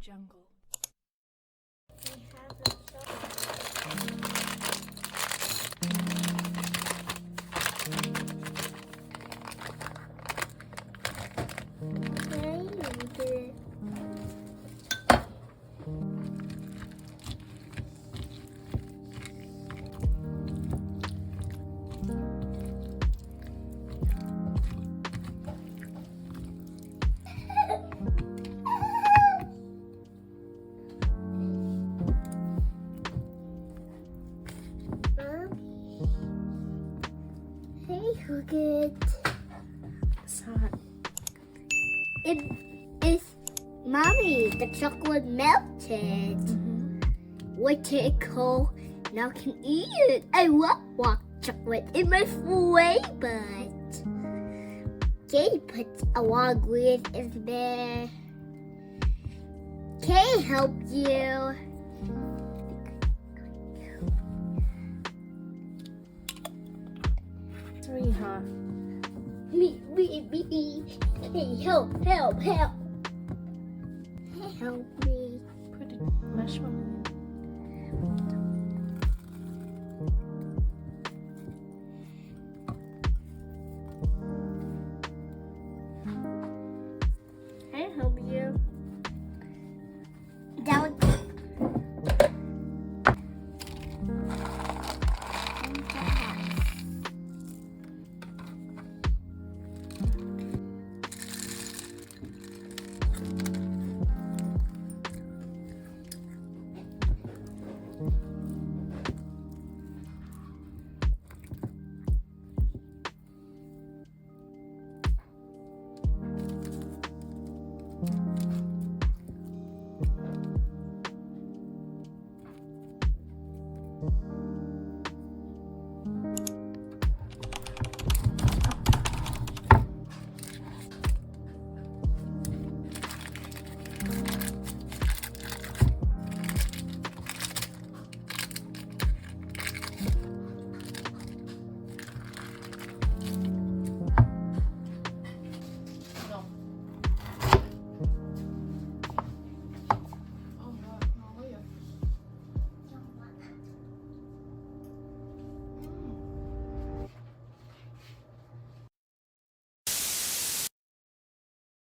jungle. We have a shovel. Okay, we did it. Hey, look it. It's hot. It is, Mommy, the chocolate melted. Wait till it cold. Now I can eat it. I love hot chocolate in my flavor. Katie puts a lot of ingredients in there. Can I help you? It's really hot. Me. Hey, help. Help me. Put the marshmallow